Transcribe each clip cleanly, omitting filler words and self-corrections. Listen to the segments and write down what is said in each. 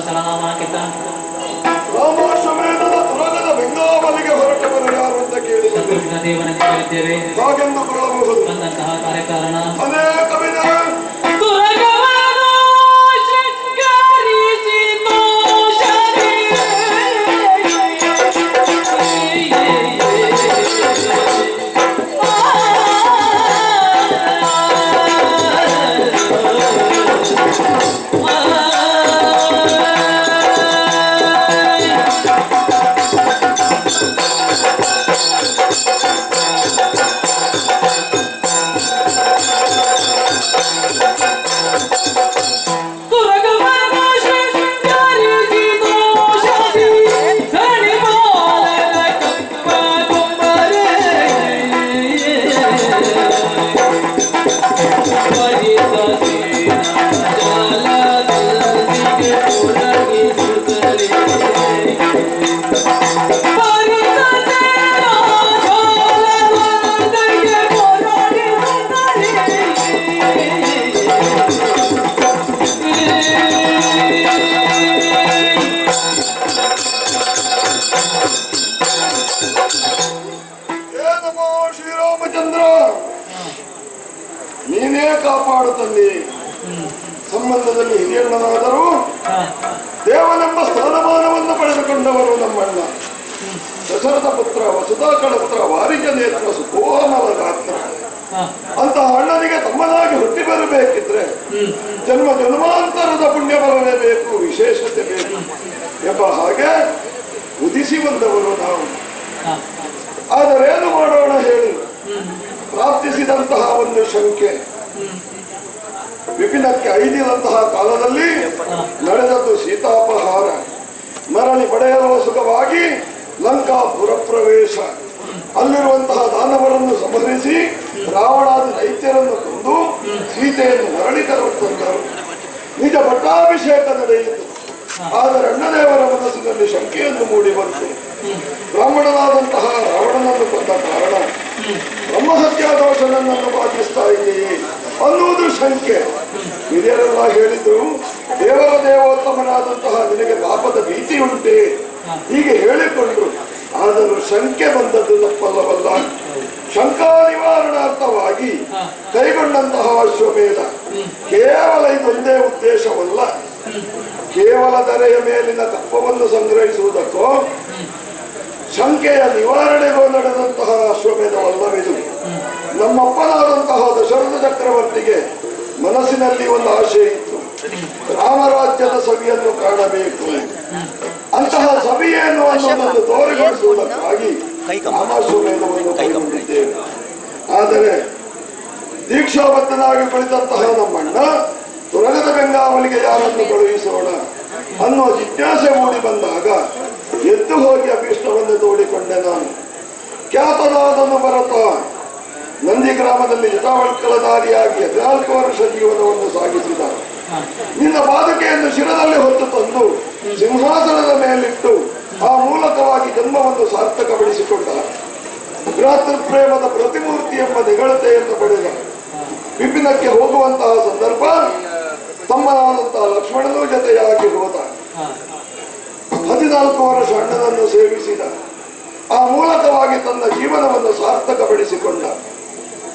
ಸಲನಾಮಕ್ಕಿಂತ ರಾಮಾಶ್ವಮೇಧದ ತುರಗದ ಬೆಂಗಾವಲಿಗೆ ಹೊರಟವರು ಯಾರು ಅಂತ ಕೇಳಿ ದೇವನಂತೆ ಕರೆದಿದ್ದೇವೆ. ಹಾಗೆಂದುಕೊಳ್ಳಬಹುದು. ಬಂದಂತಹ ಕಾರ್ಯಕಾರಣ ಅನೇಕ ವಿಧ ನೀನೇ ಕಾಪಾಡುತ್ತಲ್ಲಿ ಸಂಬಂಧದಲ್ಲಿ ಹಿರಿಯಣ್ಣನಾದರೂ ದೇವನೆಂಬ ಸ್ಥಾನಮಾನವನ್ನು ಪಡೆದುಕೊಂಡವರು ನಮ್ಮಣ್ಣ. ದಶರಥ ಪುತ್ರ ವಸುಧಾಕಳ ಪುತ್ರ ವಾರಿಕ ನೇತ್ರ ಸುಕೋಮಲ ಗಾತ್ರ ಅಂತಹ ಅಣ್ಣನಿಗೆ ತಮ್ಮನಾಗಿ ಹುಟ್ಟಿ ಬರಬೇಕಿದ್ರೆ ಜನ್ಮ ಜನ್ಮಾಂತರದ ಪುಣ್ಯ ಬರಲೇಬೇಕು, ವಿಶೇಷತೆ ಬೇಕು ಎಂಬ ಹಾಗೆ ಉದಿಸಿ ಬಂದವರು ನಾವು. ಆದರೇನು ಮಾಡೋಣ ಹೇಳಿ? ಪ್ರಾಪ್ತಿಸಿದಂತಹ ಒಂದು ಶಂಕೆ ವಿಪಿನಕ್ಕೆ ಐದಿದಂತಹ ಕಾಲದಲ್ಲಿ ನಡೆದದ್ದು ಸೀತಾಪಹಾರ. ಮರಳಿ ಪಡೆಯಲು ಸುಖವಾಗಿ ಲಂಕಾಪುರ ಪ್ರವೇಶ. ಅಲ್ಲಿರುವಂತಹ ದಾನವರನ್ನು ಸಂಹರಿಸಿ ರಾವಣಾದಿ ದೈತ್ಯರನ್ನು ಕೊಂದು ಸೀತೆಯನ್ನು ಮರಳಿ ತಂದರು. ನಿಜ ಪಟ್ಟಾಭಿಷೇಕ ನಡೆಯಿತು. ಆದರೆ ಅಣ್ಣದೇವರ ಮನಸ್ಸಿನಲ್ಲಿ ಶಂಕೆಯನ್ನು ಮೂಡಿ ಬಂತು. ಬ್ರಾಹ್ಮಣನಾದಂತಹ ರಾವಣನನ್ನು ಕೊಂದ ಕಾರಣ ಬ್ರಹ್ಮಹತ್ಯಾ ದೋಷ ನನ್ನನ್ನು ಬಾಧಿಸ್ತಾ ಇದೆಯೇ ಅನ್ನುವುದು ಶಂಕೆ. ಹಿರಿಯರೆಲ್ಲ ಹೇಳಿದ್ರು, ದೇವರ ದೇವೋತ್ತಮನಾದಂತಹ ನಿನಗೆ ಪಾಪದ ಭೀತಿ ಉಂಟೆ ಹೀಗೆ ಹೇಳಿಕೊಂಡ್ರು. ಆದರೂ ಶಂಕೆ ಬಂದದ್ದು ತಪ್ಪಲ್ಲವಲ್ಲ. ಶಂಕಾ ನಿವಾರಣಾರ್ಥವಾಗಿ ಕೈಗೊಂಡಂತಹ ಅಶ್ವಮೇಧ ಕೇವಲ ಇದೊಂದೇ ಉದ್ದೇಶವಲ್ಲ. ಕೇವಲ ಧರೆಯ ಮೇಲಿನ ಕಪ್ಪವನ್ನು ಸಂಗ್ರಹಿಸುವುದಕ್ಕೋ ಶಂಕೆಯ ನಿವಾರಣೆಗೂ ನಡೆದಂತಹ ಅಶ್ವಮೇಧವಲ್ಲವಿದು. ನಮ್ಮಪ್ಪನಾದಂತಹ ದಶರಥ ಚಕ್ರವರ್ತಿಗೆ ಮನಸ್ಸಿನಲ್ಲಿ ಒಂದು ಆಶೆ ಇತ್ತು, ರಾಮರಾಜ್ಯದ ಸವಿಯನ್ನು ಕಾಣಬೇಕು. ಅಂತಹ ಸವಿಯನ್ನು ಅನ್ನೋದನ್ನು ತೋರಿಗೊಳಿಸುವುದಕ್ಕಾಗಿ ರಾಮಾಶ್ವಮೇಧವನ್ನು ಕೈಗೊಂಡಿದ್ದೇವೆ. ಆದರೆ ದೀಕ್ಷಾಬದ್ಧನಾಗಿ ಕುಳಿತಂತಹ ನಮ್ಮಣ್ಣ ತುರಗದ ಬೆಂಗಾವಲಿಗೆ ಯಾರನ್ನು ಕಳುಹಿಸೋಣ ಅನ್ನೋ ಜಿಜ್ಞಾಸೆ ಮೂಡಿ ಬಂದಾಗ ಎದ್ದು ಹೋಗಿ ಅಭೀಷ್ಟವನ್ನು ತೋಡಿಕೊಂಡೆ ನಾನು. ಖ್ಯಾತನಾದನು ಭರತ ನಂದಿ ಗ್ರಾಮದಲ್ಲಿ ಜಟಾವಳ್ಕಲಧಾರಿಯಾಗಿ 14 ವರ್ಷ ಜೀವನವನ್ನು ಸಾಗಿಸಿದ. ನಿನ್ನ ಪಾದುಕೆಯನ್ನು ಶಿರದಲ್ಲಿ ಹೊತ್ತು ತಂದು ಸಿಂಹಾಸನದ ಮೇಲಿಟ್ಟು ಆ ಮೂಲಕವಾಗಿ ಜನ್ಮವನ್ನು ಸಾರ್ಥಕಪಡಿಸಿಕೊಂಡ. ಭ್ರಾತೃಪ್ರೇಮದ ಪ್ರತಿಮೂರ್ತಿ ಎಂಬ ನಿಗಳತೆಯನ್ನು ಪಡೆದ. ವಿಪಿನಕ್ಕೆ ಹೋಗುವಂತಹ ಸಂದರ್ಭ ತಮ್ಮನಾದಂತಹ ಲಕ್ಷ್ಮಣನೂ ಜೊತೆಯಾಗಿ ಹೋದ. 14 ವರ್ಷ ಅಣ್ಣನನ್ನು ಸೇವಿಸಿದ. ಆ ಮೂಲಕವಾಗಿ ತನ್ನ ಜೀವನವನ್ನು ಸಾರ್ಥಕಪಡಿಸಿಕೊಂಡ.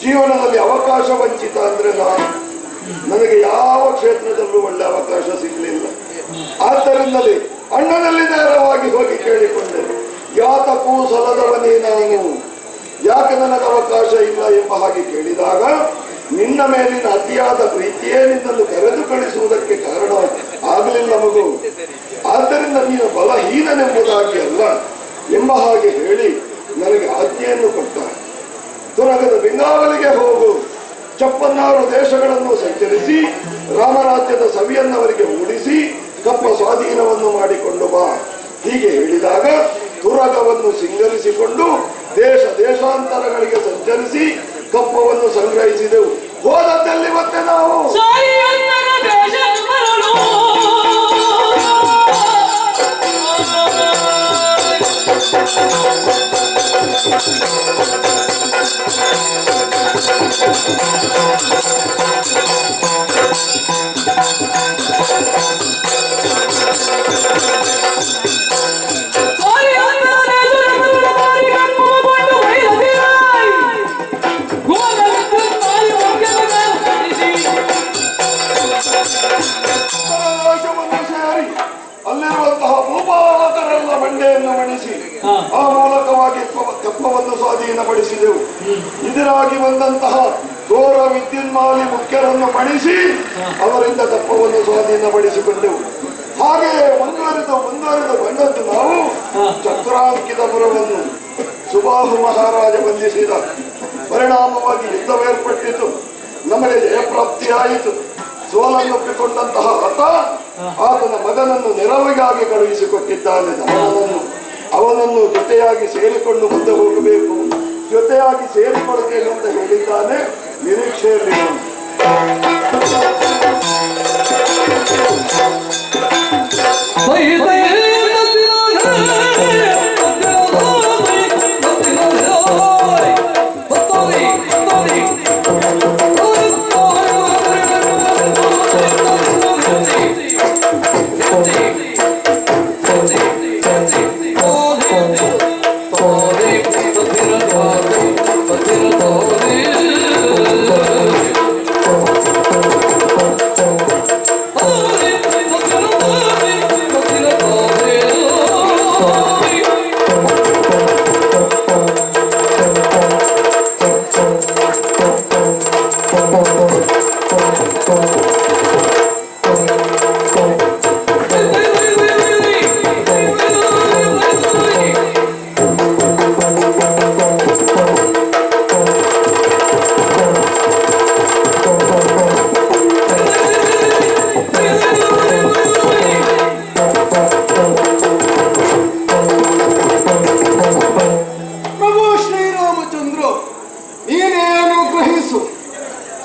ಜೀವನದಲ್ಲಿ ಅವಕಾಶ ವಂಚಿತ ಅಂದ್ರೆ ನನಗೆ ಯಾವ ಕ್ಷೇತ್ರದಲ್ಲೂ ಒಳ್ಳೆ ಅವಕಾಶ ಸಿಗಲಿಲ್ಲ. ಆದ್ದರಿಂದಲೇ ಅಣ್ಣನಲ್ಲಿ ನೇರವಾಗಿ ಹೋಗಿ ಕೇಳಿಕೊಂಡೆ, ಯಾತಕ್ಕೂ ಸಲದವನೇ ನಾನು, ಯಾಕೆ ನನಗೆ ಅವಕಾಶ ಇಲ್ಲ ಎಂಬ ಹಾಗೆ ಕೇಳಿದಾಗ, ನಿನ್ನ ಮೇಲಿನ ಅತಿಯಾದ ಪ್ರೀತಿಯೇ ನಿನ್ನನ್ನು ಕರೆದು ಕಳಿಸುವುದಕ್ಕೆ ಕಾರಣ ಆಗಲಿಲ್ಲ ಮಗು. ಆದ್ದರಿಂದ ನೀನು ಬಲಹೀನನೆಂಬುದಾಗಿ ಅಲ್ಲ ಎಂಬ ಹಾಗೆ ಹೇಳಿ ನನಗೆ ಆಜ್ಞೆಯನ್ನು ಕೊಟ್ಟ. ತುರಗದ ಬೆಂಗಾವಲಿಗೆ ಹೋಗು, 56 ದೇಶಗಳನ್ನು ಸಂಚರಿಸಿ ರಾಮರಾಜ್ಯದ ಸವಿಯನ್ನವರಿಗೆ ಮೂಡಿಸಿ ಕಪ್ಪ ಸ್ವಾಧೀನವನ್ನು ಮಾಡಿಕೊಂಡು ಬಾ ಹೀಗೆ ಹೇಳಿದಾಗ ತುರಗವನ್ನು ಸಿಂಗರಿಸಿಕೊಂಡು ದೇಶ ದೇಶಾಂತರಗಳಿಗೆ ಸಂಚರಿಸಿ ಕಪ್ಪವನ್ನು ಸಂಗ್ರಹಿಸಿದೆವು. ಹೋದದ್ದಲ್ಲಿ ಮತ್ತೆ ನಾವು ಹಾ. ಆ ಮೂಲಕವಾಗಿ ಕಪ್ಪವನ್ನು ಸ್ವಾಧೀನಪಡಿಸಿದೆವು. ಇದರಾಗಿ ಬಂದಂತಹ ಘೋರ ವಿದ್ಯುನ್ಮಾಲಿ ಮುಖ್ಯರನ್ನು ಮಣಿಸಿ ಅವರಿಂದ ಕಪ್ಪವನ್ನು ಸ್ವಾಧೀನಪಡಿಸಿಕೊಂಡೆವು. ಹಾಗೆ ಮುಂದುವರೆದು ಬಂದದ್ದು ನಾವು ಚಕ್ರಾಂಕಿತ ಪುರವನ್ನು ಸುಬಾಹು ಮಹಾರಾಜ ಬಂಧಿಸಿದ ಪರಿಣಾಮವಾಗಿ ಯುದ್ಧವೇರ್ಪಟ್ಟಿತು. ನಮಗೆ ಜಯಪ್ರಾಪ್ತಿಯಾಯಿತು. ಸೋಲನ್ನೊಪ್ಪಿಕೊಂಡಂತಹ ಆತನ ಮಗನನ್ನು ನೆರವಿಗಾಗಿ ಕಳುಹಿಸಿಕೊಟ್ಟಿದ್ದಾನೆ. ಅವನನ್ನು ಜೊತೆಯಾಗಿ ಸೇರಿಕೊಂಡು ಮುಂದೆ ಹೋಗಬೇಕು, ಜೊತೆಯಾಗಿ ಸೇರಿಕೊಳ್ಳುತ್ತೇನೆ ಅಂತ ಹೇಳಿದ್ದಾನೆ. ನಿರೀಕ್ಷೆಯಲ್ಲಿ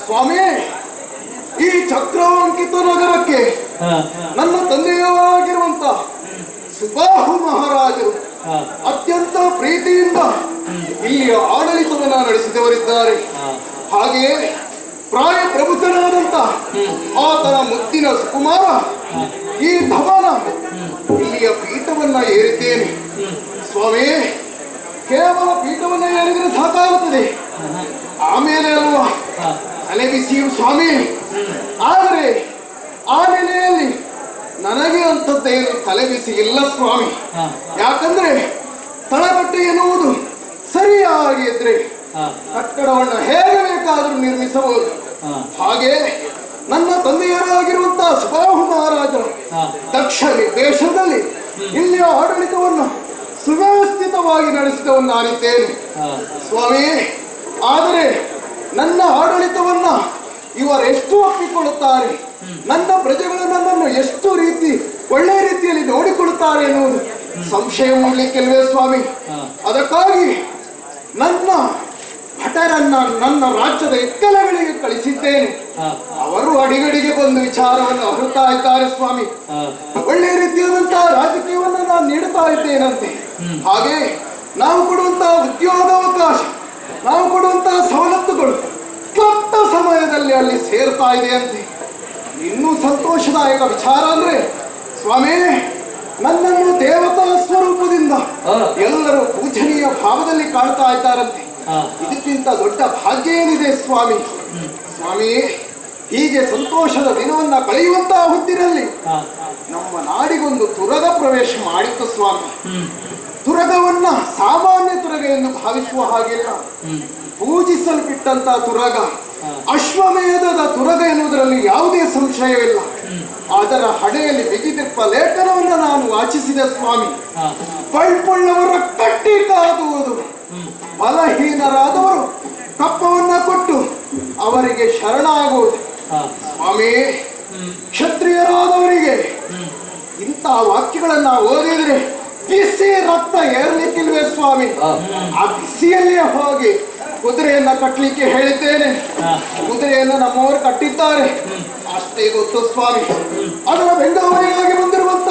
ಸ್ವಾಮಿ, ಈ ಚಕ್ರಾಂಕಿತ ನಗರಕ್ಕೆ ನನ್ನ ತಂದೆಯಾಗಿರುವಂತ ಸುಬಾಹು ಮಹಾರಾಜರು ಅತ್ಯಂತ ಪ್ರೀತಿಯಿಂದ ಇಲ್ಲಿಯ ಆಡಳಿತವನ್ನ ನಡೆಸಿದವರಿದ್ದಾರೆ. ಹಾಗೆಯೇ ಪ್ರಾಯ ಪ್ರಬುದ್ಧನಾದಂತ ಆತನ ಮುದ್ದಿನ ಸುಕುಮಾರ ಈ ಧವನ ಇಲ್ಲಿಯ ಪೀಠವನ್ನ ಏರಿದ್ದೇನೆ. ಸ್ವಾಮಿ, ಕೇವಲ ಪೀಠವನ್ನ ಏರಿದರೆ ಸಾಕಾಗುತ್ತದೆ, ಆಮೇಲೆ ಅಲ್ವಾ ತಲೆ ಬಿಸಿಯು ಸ್ವಾಮಿ. ಆದರೆ ಆ ನೆಲೆಯಲ್ಲಿ ನನಗೆ ಅಂತದ್ದೇನು ತಲೆ ಬಿಸಿ ಇಲ್ಲ ಸ್ವಾಮಿ. ಯಾಕಂದ್ರೆ ತಳಗಟ್ಟೆ ಎನ್ನುವುದು ಸರಿಯಾಗಿ ಇದ್ರೆ ಕಟ್ಟಡವನ್ನು ಹೇಗೆ ಬೇಕಾದರೂ ನಿರ್ಮಿಸಬಹುದು. ಹಾಗೆ ನನ್ನ ತಂದೆಯರಾಗಿರುವಂತಹ ಸುಬಾಹು ಮಹಾರಾಜರು ದಕ್ಷ ನಿರ್ದೇಶನದಲ್ಲಿ ಇಲ್ಲಿಯ ಆಡಳಿತವನ್ನು ಸುವ್ಯವಸ್ಥಿತವಾಗಿ ನಡೆಸಿದವನು ನಾನಿದ್ದೇನೆ ಸ್ವಾಮಿ. ಆದರೆ ನನ್ನ ಆಡಳಿತವನ್ನ ಇವರೆಷ್ಟು ಒಪ್ಪಿಕೊಳ್ಳುತ್ತಾರೆ, ನನ್ನ ಪ್ರಜೆಗಳು ನನ್ನನ್ನು ಎಷ್ಟು ಒಳ್ಳೆ ರೀತಿಯಲ್ಲಿ ನೋಡಿಕೊಳ್ಳುತ್ತಾರೆ ಎನ್ನುವುದು ಸಂಶಯ ಮೂಡಲಿಕ್ಕಿಲ್ವೇ ಸ್ವಾಮಿ. ಅದಕ್ಕಾಗಿ ನನ್ನ ಭಟರನ್ನ ನನ್ನ ರಾಜ್ಯದ ಎಕ್ಕಲಗಳಿಗೆ ಕಳಿಸಿದ್ದೇನೆ. ಅವರು ಅಡಿಗಡಿಗೆ ಬಂದು ವಿಚಾರವನ್ನು ಅರಿತಾ ಇದ್ದಾರೆ ಸ್ವಾಮಿ. ಒಳ್ಳೆ ರೀತಿಯಾದಂತಹ ರಾಜಕೀಯವನ್ನು ನಾನು ನೀಡುತ್ತಾ ಇದ್ದೇನಂತೆ. ಹಾಗೆ ನಾವು ಕೊಡುವಂತಹ ಉದ್ಯೋಗಾವಕಾಶ, ನಾವು ಕೊಡುವಂತಹ ಸವಲತ್ತುಗಳು ಕೆಟ್ಟ ಸಮಯದಲ್ಲಿ ಅಲ್ಲಿ ಸೇರ್ತಾ ಇದೆ ಅಂತೆ. ಇನ್ನೂ ಸಂತೋಷದಾಯಕ ವಿಚಾರ ಅಂದ್ರೆ ಸ್ವಾಮಿ, ನನ್ನನ್ನು ದೇವತಾ ಸ್ವರೂಪದಿಂದ ಎಲ್ಲರೂ ಪೂಜನೀಯ ಭಾವದಲ್ಲಿ ಕಾಣ್ತಾ ಇದ್ದಾರಂತೆ. ಇದಕ್ಕಿಂತ ದೊಡ್ಡ ಭಾಗ್ಯ ಏನಿದೆ ಸ್ವಾಮಿ. ಸ್ವಾಮಿ, ಹೀಗೆ ಸಂತೋಷದ ದಿನವನ್ನ ಕಳೆಯುವಂತಹ ಹೊತ್ತಿನಲ್ಲಿ ನಮ್ಮ ನಾಡಿಗೊಂದು ತುರಗ ಪ್ರವೇಶ ಮಾಡಿತ್ತು ಸ್ವಾಮಿ. ತುರಗವನ್ನ ಸಾಮಾನ್ಯ ತುರಗ ಎಂದು ಭಾವಿಸುವ ಹಾಗಿಲ್ಲ. ಪೂಜಿಸಲ್ಪಟ್ಟಂತಹ ತುರಗ, ಅಶ್ವಮೇಧದ ತುರಗ ಎನ್ನುವುದರಲ್ಲಿ ಯಾವುದೇ ಸಂಶಯವಿಲ್ಲ. ಅದರ ಹಣೆಯಲ್ಲಿ ಬಿಗಿದಿಪ್ಪ ಲೇಖನವನ್ನು ನಾನು ವಾಚಿಸಿದೆ ಸ್ವಾಮಿ. ಪಳ್ಪೊಳ್ಳವರ ಕಟ್ಟಿ ಕಾದುವುದು, ಬಲಹೀನರಾದವರು ಕಪ್ಪವನ್ನ ಕೊಟ್ಟು ಅವರಿಗೆ ಶರಣಾಗುವುದು. ಸ್ವಾಮಿ, ಕ್ಷತ್ರಿಯರಾದವರಿಗೆ ಇಂತಹ ವಾಕ್ಯಗಳನ್ನ ಓದಿದ್ರೆ ಬಿಸಿ ರಕ್ತ ಏರ್ಲಿಕ್ಕಿಲ್ವೇ ಸ್ವಾಮಿ. ಆ ಬಿಸಿಯಲ್ಲೇ ಹೋಗಿ ಕುದುರೆಯನ್ನ ಕಟ್ಟಲಿಕ್ಕೆ ಹೇಳಿದ್ದೇನೆ. ಕುದುರೆಯನ್ನು ನಮ್ಮವರು ಕಟ್ಟಿದ್ದಾರೆ, ಅಷ್ಟೇ ಗೊತ್ತು ಸ್ವಾಮಿ. ಅದರ ಬೆಂಗಾವಲಿಗಾಗಿ ಬಂದಿರುವಂತ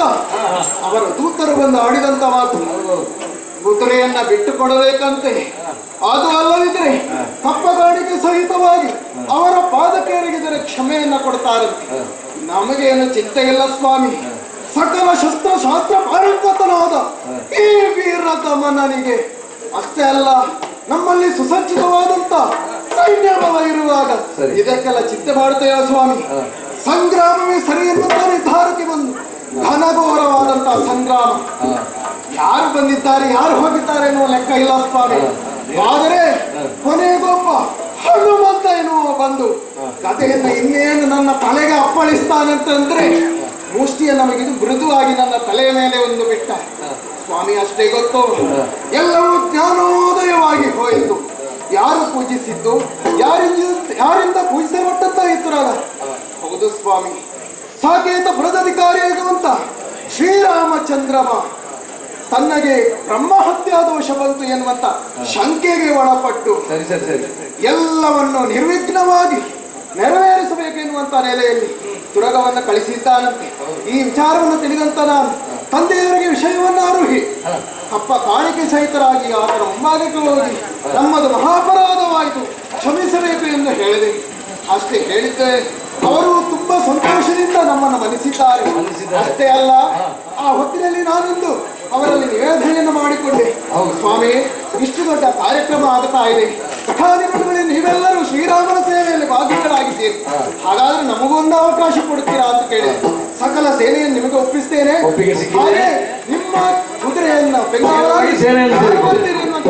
ಅವರ ದೂತರು ಬಂದು ಆಡಿದಂತ ಮಾತು, ಕುದುರೆಯನ್ನ ಬಿಟ್ಟು ಕೊಡಬೇಕಂತೆ. ಅದು ಅಲ್ಲದಿದ್ರೆ ಕಪ್ಪಗಾಡಿಗೆ ಸಹಿತವಾಗಿ ಅವರ ಪಾದಕ್ಕೆ ಎರಗಿದರೆ ಕ್ಷಮೆಯನ್ನ ಕೊಡ್ತಾರಂತೆ. ನಮಗೇನು ಚಿಂತೆ ಇಲ್ಲ ಸ್ವಾಮಿ. ಸಕಲ ಶಸ್ತ್ರ ಪಾರಂಗತನಾದ ಈ ವೀರ ತಮ್ಮನಿಗೆ ಅಷ್ಟೇ ಅಲ್ಲ, ನಮ್ಮಲ್ಲಿ ಸುಸಜ್ಜಿತವಾದಂತ ಸೈನ್ಯ ಬಲ ಇರುವಾಗ ಇದಕ್ಕೆಲ್ಲ ಚಿಂತೆ ಮಾಡುತ್ತೇವೆ ಸ್ವಾಮಿ. ಸಂಗ್ರಾಮವೇ ಸರಿ ಎನ್ನುತ್ತಾ ನಿರ್ಧಾರಕ್ಕೆ ಬಂದು ಘನಘೋರವಾದಂತಹ ಸಂಗ್ರಾಮ. ಯಾರು ಬಂದಿದ್ದಾರೆ ಯಾರು ಹೋಗಿದ್ದಾರೆ ಎನ್ನುವ ಲೆಕ್ಕ ಇಲ್ಲ ಸ್ವಾಮಿ. ಆದರೆ ಕೊನೆಗೊಬ್ಬ ಹನುಮಂತ ಎನ್ನುವ ಬಂದು ಕಥೆಯನ್ನ ಇನ್ನೇನು ನನ್ನ ತಲೆಗೆ ಅಪ್ಪಳಿಸ್ತಾನಂತಂದ್ರೆ ಮುಷ್ಟಿಯ ನಮಗಿದು ಮೃದುವಾಗಿ ನನ್ನ ತಲೆಯ ಮೇಲೆ ಒಂದು ಬಿಟ್ಟ ಸ್ವಾಮಿ. ಅಷ್ಟೇ ಗೊತ್ತು, ಎಲ್ಲವೂ ಜ್ಞಾನೋದಯವಾಗಿ ಹೋಯಿತು. ಯಾರು ಪೂಜಿಸಿದ್ದು, ಯಾರಿಂದ ಪೂಜಿಸಲ್ಪಟ್ಟಂತ ಇತ್ತರಾಗ ಹೌದು ಸ್ವಾಮಿ. ಸಾಕೇತ ಪುರದಧಿಕಾರಿಯಾಗುವಂತ ಶ್ರೀರಾಮಚಂದ್ರಮ ತನ್ನಗೆ ಬ್ರಹ್ಮಹತ್ಯಾ ದೋಷ ಬಂತು ಎನ್ನುವಂತ ಶಂಕೆಗೆ ಒಳಪಟ್ಟು ಎಲ್ಲವನ್ನು ನಿರ್ವಿಘ್ನವಾಗಿ ನೆರವೇರಿಸಬೇಕು ಎನ್ನುವಂತ ನೆಲೆಯಲ್ಲಿ ತುರಗವನ್ನು ಕಳಿಸಿದ್ದಾನಂತೆ. ಈ ವಿಚಾರವನ್ನು ತಿಳಿದಂತ ನಾನು ತಂದೆಯವರಿಗೆ ವಿಷಯವನ್ನು ಅರುಹಿ ಅಪ್ಪ ಕಾಣಿಕೆ ಸಹಿತರಾಗಿ ಆತನ ಮುಂಭಾಗಕ್ಕೆ ಹೋಗಿ ನಮ್ಮದು ಮಹಾಪರಾಧವಾಯಿತು, ಕ್ಷಮಿಸಬೇಕು ಎಂದು ಹೇಳಿದೆ. ಅಷ್ಟೇ ಹೇಳಿದ್ದೆ. ಅವರು ತುಂಬಾ ಸಂತೋಷದಿಂದ ನಮ್ಮನ್ನು ಮನಿಸಿದ್ದಾರೆ. ಅಷ್ಟೇ ಅಲ್ಲ, ಆ ಹೊತ್ತಿನಲ್ಲಿ ನಾನೊಂದು ಅವರಲ್ಲಿ ನಿವೇದನೆಯನ್ನು ಮಾಡಿಕೊಂಡೆ. ಸ್ವಾಮಿ, ಇಷ್ಟು ದೊಡ್ಡ ಕಾರ್ಯಕ್ರಮ ಆಗ್ತಾ ಇದೆ, ಕಥಾನಿಗಳು ನೀವೆಲ್ಲರೂ ಶ್ರೀರಾಮನ ಸೇವೆಯಲ್ಲಿ ಭಾಗಿಗಳಾಗಿದ್ದೀರಿ, ಹಾಗಾದ್ರೆ ನಮಗೊಂದು ಅವಕಾಶ ಕೊಡ್ತೀರಾ ಅಂತ ಕೇಳಿ ಸಕಲ ಸೇನೆಯನ್ನು ನಿಮಗೆ ಒಪ್ಪಿಸ್ತೇನೆ. ಹಾಗೆ ನಿಮ್ಮ ಕುದುರೆಯನ್ನ ಬೆಂಗಳೂರಾಗಿ ಬರ್ತೀರಿ ಎನ್ನುವಂತ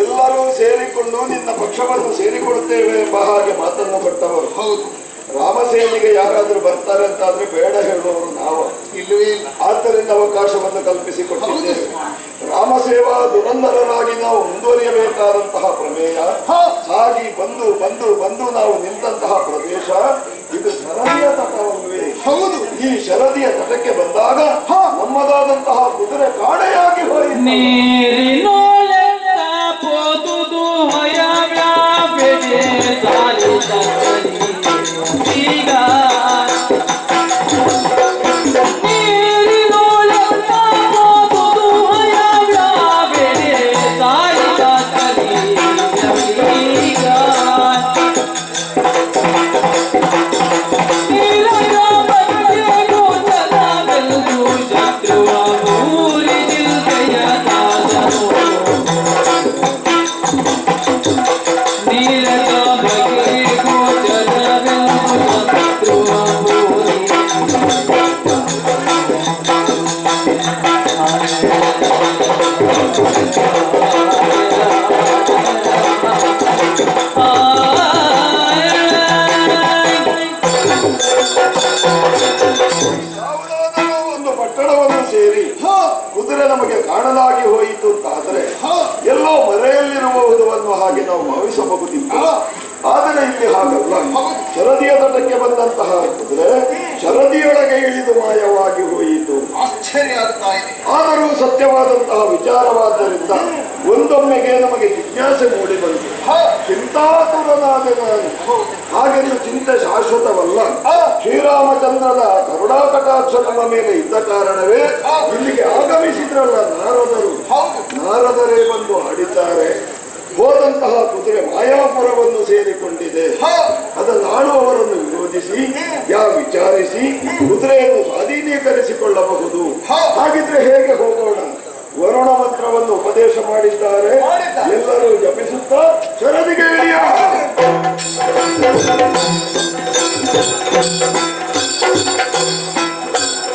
ಎಲ್ಲರೂ ಸೇರಿಕೊಂಡು ನಿನ್ನ ಪಕ್ಷವನ್ನು ಸೇರಿಕೊಡುತ್ತೇವೆ ಎಂಬ ಹಾಗೆ ಮಾತನ್ನು ಕೊಟ್ಟವರು. ಹೌದು, ರಾಮಸೇನೆಗೆ ಯಾರಾದ್ರೂ ಬರ್ತಾರೆ ಅಂತಾದ್ರೆ ಬೇಡ ಹೇಳುವವರು ನಾವು ಇಲ್ಲವೇ ಇಲ್ಲ. ಆದ್ದರಿಂದ ಅವಕಾಶವನ್ನು ಕಲ್ಪಿಸಿಕೊಟ್ಟಿದ್ದೇವೆ. ರಾಮಸೇವಾ ದುರಂಧರರಾಗಿ ನಾವು ಮುಂದುವರಿಯಬೇಕಾದಂತಹ ಪ್ರಮೇಯ ಸಾಗಿ ಬಂದು ಬಂದು ಬಂದು ನಾವು ನಿಂತಹ ಪ್ರದೇಶ ಇದು ಶರದಿಯ ತಟವಲ್ವೇ? ಹೌದು. ಈ ಶರದಿಯ ತಟಕ್ಕೆ ಬಂದಾಗ ನಮ್ಮದಾದಂತಹ ಕುದುರೆ ಕಾಡೆಯಾಗಿ ಹೋಯಿತು. ಒಂದು ಪಟ್ಟಣವನ್ನು ಸೇರಿ ಕುದುರೆ ನಮಗೆ ಕಾಣಲಾಗಿ ಹೋಯಿತು ಅಂತಾದ್ರೆ ಎಲ್ಲೋ ಮರೆಯಲ್ಲಿರಬಹುದು ಅನ್ನುವ ಹಾಗೆ ನಾವು ಭಾವಿಸಬಹುದಿತ್ತು. ಆದರೆ ಇಲ್ಲಿ ಹಾಗಲ್ಲ. ಶರದಿಯ ತಟಕ್ಕೆ ಬಂದಂತಹ ಕುದುರೆ ಶರದಿಯೊಳಗೆ ಇಳಿದು ಮಾಯವಾಗಿ ಹೋಯಿತು. ಆಶ್ಚರ್ಯ ಆಗ್ತಾ ಇದೆ. ಆದರೂ ಸತ್ಯವಾದಂತಹ ವಿಚಾರವಾದ್ದರಿಂದ ಒಂದೊಮ್ಮೆಗೆ ನಮಗೆ ಜಿಜ್ಞಾಸೆ ಮೂಡಿ ಬಂತು. ಚಿಂತಾತುರನಾದ ನಾನು. ಹಾಗೆಂದು ಚಿಂತೆ ಶಾಶ್ವತವಲ್ಲ. ಶ್ರೀರಾಮಚಂದ್ರನ ಕರುಣಾ ಕಟಾಕ್ಷ ನಮ್ಮ ಮೇಲೆ ಇದ್ದ ಕಾರಣವೇ ಇಲ್ಲಿಗೆ ಆಗಮಿಸಿದ್ರಲ್ಲ ನಾರದರು. ನಾರದರೇ ಬಂದು ಆಡಿದ್ದಾರೆ. ಹೋದಂತಹ ಕುದುರೆ ಮಾಯಾಪುರವನ್ನು ಸೇರಿಕೊಂಡಿದೆ. ಅದನ್ನು ಆಳುವವರನ್ನು ವಿರೋಧಿಸಿ ವಿಚಾರಿಸಿ ಕುದುರೆಯನ್ನು ಸ್ವಾಧೀನೀಕರಿಸಿಕೊಳ್ಳಬಹುದು. ಹಾಗಿದ್ರೆ ಹೇಗೆ ಹೋಗೋಣ? ವರುಣ ಮಂತ್ರವನ್ನು ಉಪದೇಶ ಮಾಡಿದ್ದಾರೆ. ಎಲ್ಲರೂ ಜಪಿಸುತ್ತಾ ಶರದಿಗೆ ಇಳಿಯೋಣ.